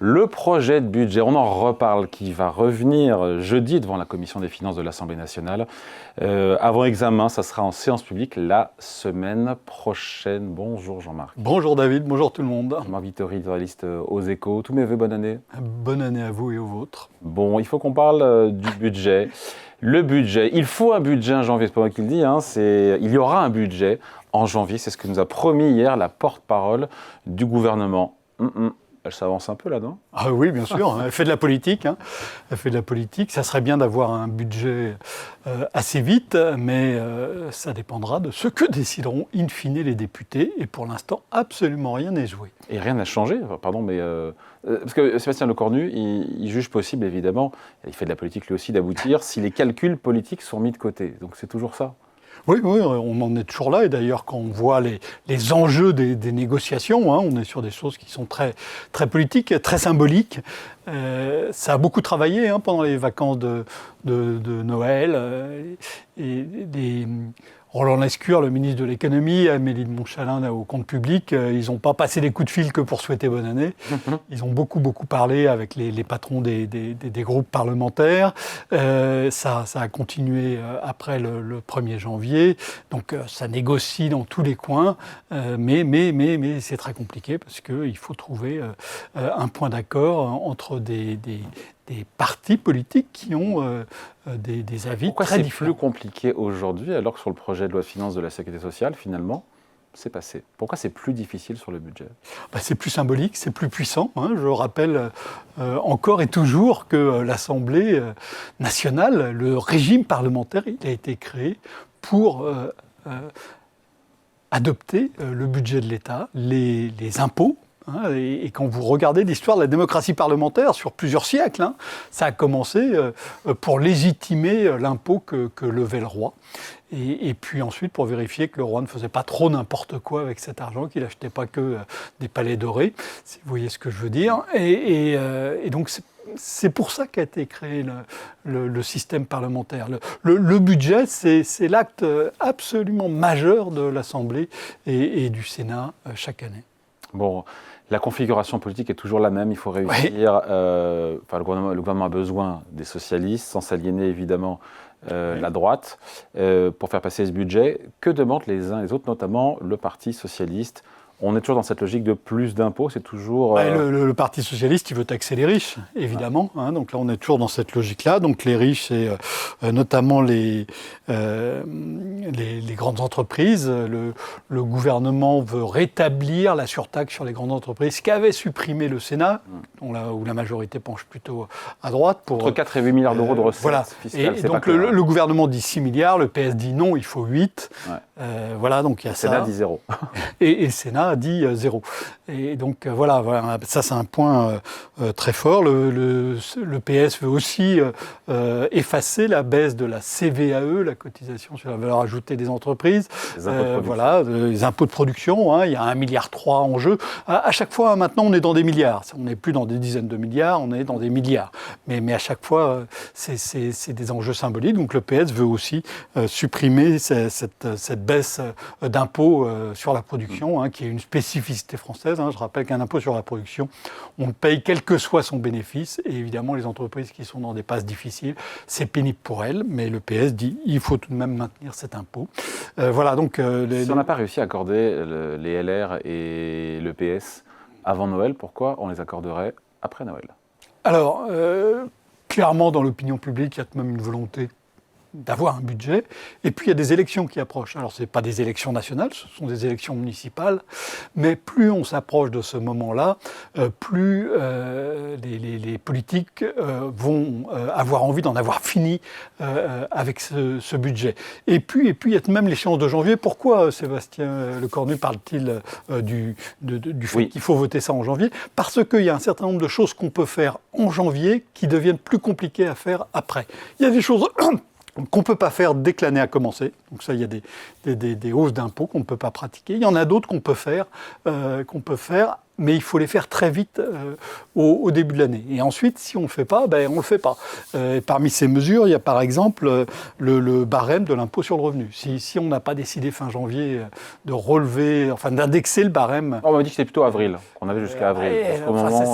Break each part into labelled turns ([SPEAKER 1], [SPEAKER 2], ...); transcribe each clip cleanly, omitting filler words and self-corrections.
[SPEAKER 1] Le projet de budget, on en reparle, qui va revenir jeudi devant la Commission des finances de l'Assemblée nationale. Avant examen, ça sera en séance publique la semaine prochaine. Bonjour Jean-Marc.
[SPEAKER 2] Bonjour David, bonjour tout le monde.
[SPEAKER 1] Jean-Marc Vittori, éditorialiste aux Échos. Tous mes vœux, bonne année.
[SPEAKER 2] Bonne année à vous et aux vôtres.
[SPEAKER 1] Bon, il faut qu'on parle du budget. Le budget, il faut un budget en janvier, c'est pas moi qui le dis, hein, il y aura un budget en janvier, c'est ce que nous a promis hier la porte-parole du gouvernement. Elle s'avance un peu là, non ?
[SPEAKER 2] Ah oui, bien sûr, elle fait de la politique. Elle fait de la politique. Ça serait bien d'avoir un budget assez vite, mais ça dépendra de ce que décideront in fine les députés. Et pour l'instant, absolument rien n'est joué.
[SPEAKER 1] Et rien n'a changé, pardon, mais... parce que Sébastien Lecornu, il juge possible, évidemment, il fait de la politique lui aussi, d'aboutir si les calculs politiques sont mis de côté. Donc c'est toujours ça ?
[SPEAKER 2] Oui, on en est toujours là. Et d'ailleurs, quand on voit les enjeux des négociations, on est sur des choses qui sont très, très politiques, très symboliques. Ça a beaucoup travaillé pendant les vacances de Noël. Roland Lescure, le ministre de l'économie, Amélie de Montchalin au compte public, ils n'ont pas passé des coups de fil que pour souhaiter bonne année. Ils ont beaucoup parlé avec les patrons des groupes parlementaires. Ça a continué après le 1er janvier. Donc ça négocie dans tous les coins. Mais c'est très compliqué parce qu'il faut trouver un point d'accord entre des partis politiques qui ont des avis
[SPEAKER 1] Pourquoi
[SPEAKER 2] très différents.
[SPEAKER 1] Pourquoi c'est plus compliqué aujourd'hui, alors que sur le projet de loi de finances de la Sécurité sociale, finalement, c'est passé ? Pourquoi c'est plus difficile sur le budget ?
[SPEAKER 2] C'est plus symbolique, c'est plus puissant. Je rappelle encore et toujours que l'Assemblée nationale, le régime parlementaire, il a été créé pour adopter le budget de l'État, les impôts. Et quand vous regardez l'histoire de la démocratie parlementaire sur plusieurs siècles, ça a commencé pour légitimer l'impôt que levait le roi. Et puis ensuite pour vérifier que le roi ne faisait pas trop n'importe quoi avec cet argent, qu'il n'achetait pas que des palais dorés, si vous voyez ce que je veux dire. Et donc c'est pour ça qu'a été créé le système parlementaire. Le budget, c'est l'acte absolument majeur de l'Assemblée et du Sénat chaque année.
[SPEAKER 1] Bon, la configuration politique est toujours la même, il faut réussir. Oui. Le gouvernement a besoin des socialistes, sans s'aliéner évidemment la droite, pour faire passer ce budget. Que demandent les uns et les autres, notamment le Parti socialiste ? On est toujours dans cette logique de plus d'impôts, c'est toujours...
[SPEAKER 2] Le Parti socialiste, il veut taxer les riches, évidemment. Donc là, on est toujours dans cette logique-là. Donc les riches, c'est notamment les grandes entreprises. Le gouvernement veut rétablir la surtaxe sur les grandes entreprises, qu'avait supprimé le Sénat, où la majorité penche plutôt à droite.
[SPEAKER 1] Entre 4 et 8 milliards d'euros de recettes fiscales.
[SPEAKER 2] Et donc le gouvernement dit 6 milliards, le PS dit non, il faut 8. Ouais. Donc il y a ça.
[SPEAKER 1] Le Sénat dit 0.
[SPEAKER 2] Et le Sénat a dit 0. Et donc voilà, ça c'est un point très fort. Le PS veut aussi effacer la baisse de la CVAE, la cotisation sur la valeur ajoutée des entreprises.
[SPEAKER 1] Les impôts de production.
[SPEAKER 2] Les impôts de production, il y a 1,3 milliard en jeu. À chaque fois, maintenant, on est dans des milliards. On n'est plus dans des dizaines de milliards, on est dans des milliards. Mais à chaque fois, c'est des enjeux symboliques. Donc le PS veut aussi supprimer cette baisse d'impôts sur la production, qui est une spécificité française. Je rappelle qu'un impôt sur la production, on le paye quel que soit son bénéfice. Et évidemment, les entreprises qui sont dans des passes difficiles, c'est pénible pour elles. Mais le PS dit il faut tout de même maintenir cet impôt.
[SPEAKER 1] Si on n'a pas réussi à accorder les LR et le PS avant Noël, pourquoi on les accorderait après Noël ?
[SPEAKER 2] Alors, clairement, dans l'opinion publique, il y a même une volonté d'avoir un budget. Et puis, il y a des élections qui approchent. Alors, ce n'est pas des élections nationales, ce sont des élections municipales. Mais plus on s'approche de ce moment-là, plus les politiques vont avoir envie d'en avoir fini avec ce budget. Et puis, il y a même l'échéance de janvier. Pourquoi Sébastien Lecornu parle-t-il du fait qu'il faut voter ça en janvier ? Parce qu'il y a un certain nombre de choses qu'on peut faire en janvier qui deviennent plus compliquées à faire après. Il y a des choses qu'on ne peut pas faire dès que l'année a commencé. Donc ça, il y a des hausses d'impôts qu'on ne peut pas pratiquer. Il y en a d'autres qu'on peut faire mais il faut les faire très vite au début de l'année. Et ensuite, si on ne le fait pas, on ne le fait pas. Et parmi ces mesures, il y a par exemple le barème de l'impôt sur le revenu. Si on n'a pas décidé fin janvier de relever, enfin d'indexer le barème...
[SPEAKER 1] On m'a dit que c'était plutôt avril, qu'on avait jusqu'à avril.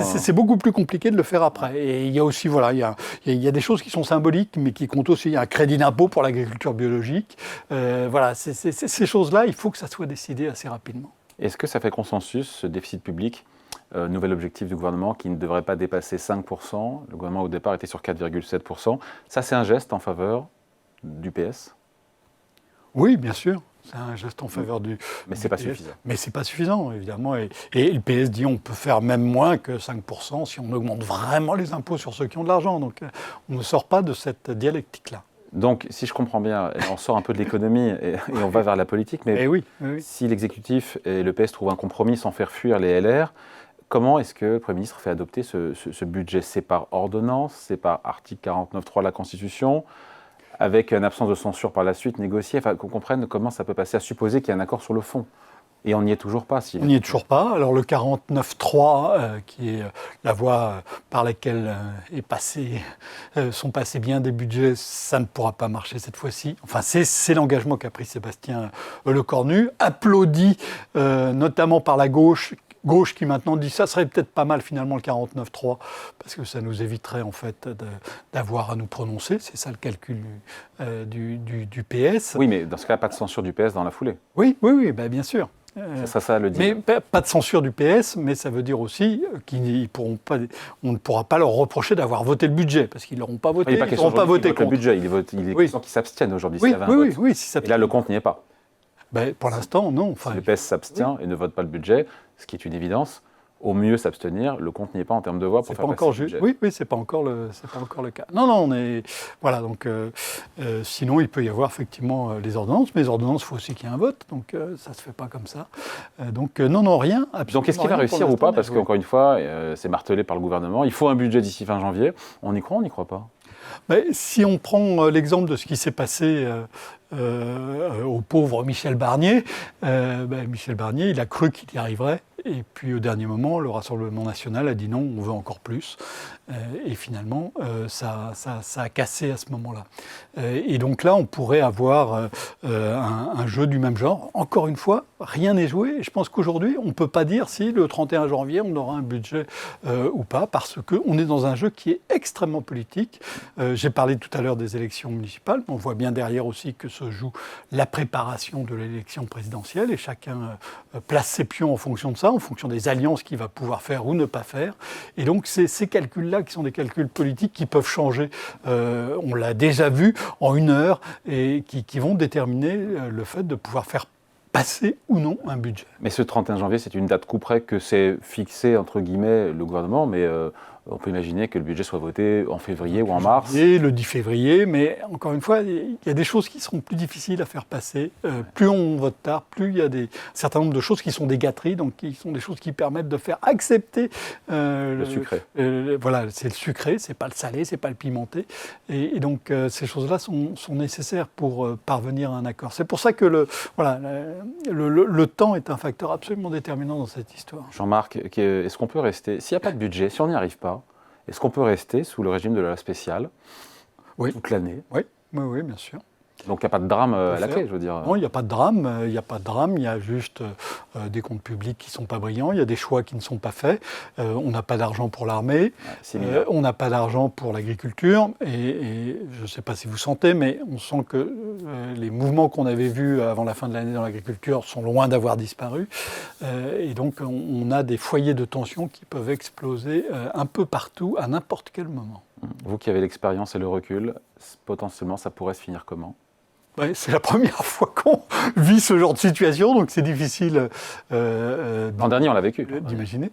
[SPEAKER 2] C'est beaucoup plus compliqué de le faire après. Et il y a aussi, voilà, il y a des choses qui sont symboliques, mais qui comptent aussi. Il y a un crédit d'impôt pour l'agriculture biologique. Voilà, ces choses-là, il faut que ça soit décidé assez rapidement.
[SPEAKER 1] Est-ce que ça fait consensus, ce déficit public, nouvel objectif du gouvernement qui ne devrait pas dépasser 5%? Le gouvernement, au départ, était sur 4,7%. Ça, c'est un geste en faveur du PS?
[SPEAKER 2] Oui, bien sûr. C'est un geste en faveur du...
[SPEAKER 1] Mais ce n'est pas suffisant.
[SPEAKER 2] Mais ce n'est pas suffisant, évidemment. Et le PS dit qu'on peut faire même moins que 5% si on augmente vraiment les impôts sur ceux qui ont de l'argent. Donc on ne sort pas de cette dialectique-là.
[SPEAKER 1] Donc, si je comprends bien, on sort un peu de l'économie et on va vers la politique, mais
[SPEAKER 2] oui.
[SPEAKER 1] Si l'exécutif et le PS trouvent un compromis sans faire fuir les LR, comment est-ce que le Premier ministre fait adopter ce budget? C'est par ordonnance, c'est par article 49.3 de la Constitution, avec une absence de censure par la suite négociée, enfin qu'on comprenne comment ça peut passer, à supposer qu'il y a un accord sur le fond. Et on n'y est toujours pas.
[SPEAKER 2] On n'y est toujours pas. Alors le 49.3, qui est la voie par laquelle sont passés bien des budgets, ça ne pourra pas marcher cette fois-ci. Enfin, c'est l'engagement qu'a pris Sébastien Lecornu, applaudi notamment par la gauche qui maintenant dit ça serait peut-être pas mal finalement le 49.3 parce que ça nous éviterait en fait d'avoir à nous prononcer. C'est ça le calcul du PS.
[SPEAKER 1] Oui, mais dans ce cas, pas de censure du PS dans la foulée.
[SPEAKER 2] Oui, bien sûr.
[SPEAKER 1] Ça le dit.
[SPEAKER 2] Mais pas de censure du PS, mais ça veut dire aussi qu'on ne pourra pas leur reprocher d'avoir voté le budget, parce qu'ils n'auront pas voté.
[SPEAKER 1] Il n'auront pas voté contre le budget, il est question qu'ils s'abstiennent aujourd'hui.
[SPEAKER 2] Oui,
[SPEAKER 1] et là, le compte n'y est pas.
[SPEAKER 2] Pour l'instant, non.
[SPEAKER 1] Si le PS s'abstient et ne vote pas le budget, ce qui est une évidence, au mieux s'abstenir, le compte n'y est pas en termes de voix pour faire passer le budget.
[SPEAKER 2] Oui, c'est pas encore le cas. Non, on est... Voilà, donc sinon il peut y avoir effectivement les ordonnances, mais les ordonnances, il faut aussi qu'il y ait un vote, donc ça ne se fait pas comme ça. Non, rien.
[SPEAKER 1] Donc est-ce qu'il va réussir ou pas? Parce qu'encore une fois, c'est martelé par le gouvernement, il faut un budget d'ici fin janvier. On y croit ou on n'y croit pas?
[SPEAKER 2] Si on prend l'exemple de ce qui s'est passé au pauvre Michel Barnier, Michel Barnier, il a cru qu'il y arriverait. Et puis au dernier moment, le Rassemblement national a dit non, on veut encore plus. Et finalement, ça a cassé à ce moment-là. Et donc là, on pourrait avoir un jeu du même genre. Encore une fois, rien n'est joué. Et je pense qu'aujourd'hui, on ne peut pas dire si le 31 janvier, on aura un budget ou pas, parce qu'on est dans un jeu qui est extrêmement politique. J'ai parlé tout à l'heure des élections municipales, mais on voit bien derrière aussi que se joue la préparation de l'élection présidentielle, et chacun place ses pions en fonction de ça, en fonction des alliances qu'il va pouvoir faire ou ne pas faire. Et donc, c'est ces calculs-là qui sont des calculs politiques qui peuvent changer, on l'a déjà vu, en une heure, et qui vont déterminer le fait de pouvoir faire passer ou non un budget.
[SPEAKER 1] Mais ce 31 janvier, c'est une date coup près que c'est fixé, entre guillemets, le gouvernement, mais on peut imaginer que le budget soit voté en février ou en mars.
[SPEAKER 2] Le 10 février, mais encore une fois, il y a des choses qui seront plus difficiles à faire passer. Plus on vote tard, plus il y a un certain nombre de choses qui sont des gâteries, donc qui sont des choses qui permettent de faire accepter
[SPEAKER 1] le sucré.
[SPEAKER 2] Voilà, c'est le sucré, c'est pas le salé, c'est pas le pimenté. Et donc ces choses-là sont nécessaires pour parvenir à un accord. C'est pour ça que le temps est un facteur absolument déterminant dans cette histoire.
[SPEAKER 1] Jean-Marc, est-ce qu'on peut rester, s'il n'y a pas de budget, si on n'y arrive pas, est-ce qu'on peut rester sous le régime de la loi spéciale toute l'année?
[SPEAKER 2] Oui, bien sûr.
[SPEAKER 1] Donc il n'y a pas de drame à la clé, je veux dire.
[SPEAKER 2] Non, il n'y a pas de drame. Il y a juste des comptes publics qui ne sont pas brillants. Il y a des choix qui ne sont pas faits. On n'a pas d'argent pour l'armée. On n'a pas d'argent pour l'agriculture. Et je ne sais pas si vous sentez, mais on sent que les mouvements qu'on avait vus avant la fin de l'année dans l'agriculture sont loin d'avoir disparu. Et donc on a des foyers de tension qui peuvent exploser un peu partout à n'importe quel moment.
[SPEAKER 1] Vous qui avez l'expérience et le recul, potentiellement ça pourrait se finir comment?
[SPEAKER 2] C'est la première fois qu'on vit ce genre de situation, donc c'est difficile
[SPEAKER 1] l'an dernier, on l'a vécu.
[SPEAKER 2] D'imaginer.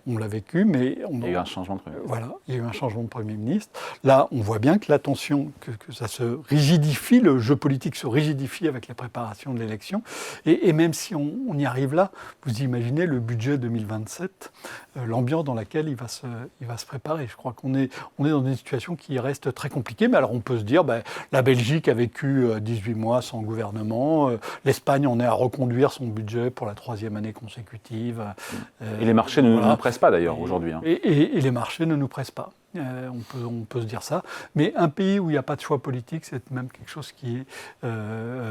[SPEAKER 2] On l'a vécu, mais...
[SPEAKER 1] Il y a eu un changement de Premier ministre.
[SPEAKER 2] Voilà, il y a eu un changement de Premier ministre. Là, on voit bien que l'attention, que ça se rigidifie, le jeu politique se rigidifie avec la préparation de l'élection. Et même si on y arrive là, vous imaginez le budget 2027, l'ambiance dans laquelle il va se préparer. Je crois qu'on est dans une situation qui reste très compliquée, mais alors on peut se dire, la Belgique a vécu 18 18 mois sans gouvernement. L'Espagne en est à reconduire son budget pour la 3e année consécutive.
[SPEAKER 1] Et les marchés ne nous pressent pas d'ailleurs aujourd'hui.
[SPEAKER 2] Et les marchés ne nous pressent pas. On peut se dire ça. Mais un pays où il n'y a pas de choix politique, c'est même quelque chose qui est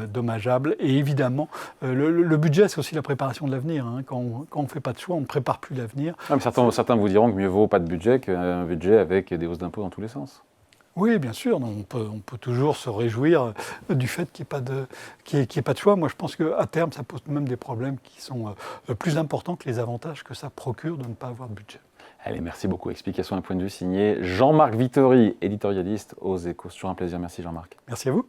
[SPEAKER 2] dommageable. Et évidemment, le budget, c'est aussi la préparation de l'avenir. Quand on ne fait pas de choix, on ne prépare plus l'avenir.
[SPEAKER 1] Certains vous diront que mieux vaut pas de budget qu'un budget avec des hausses d'impôts dans tous les sens.
[SPEAKER 2] Oui, bien sûr. On peut toujours se réjouir du fait qu'il n'y ait pas de choix. Moi, je pense qu'à terme, ça pose même des problèmes qui sont plus importants que les avantages que ça procure de ne pas avoir de budget.
[SPEAKER 1] Allez, merci beaucoup. Explication d'un point de vue signé Jean-Marc Vittori, éditorialiste aux Échos. C'est toujours un plaisir. Merci Jean-Marc.
[SPEAKER 2] Merci à vous.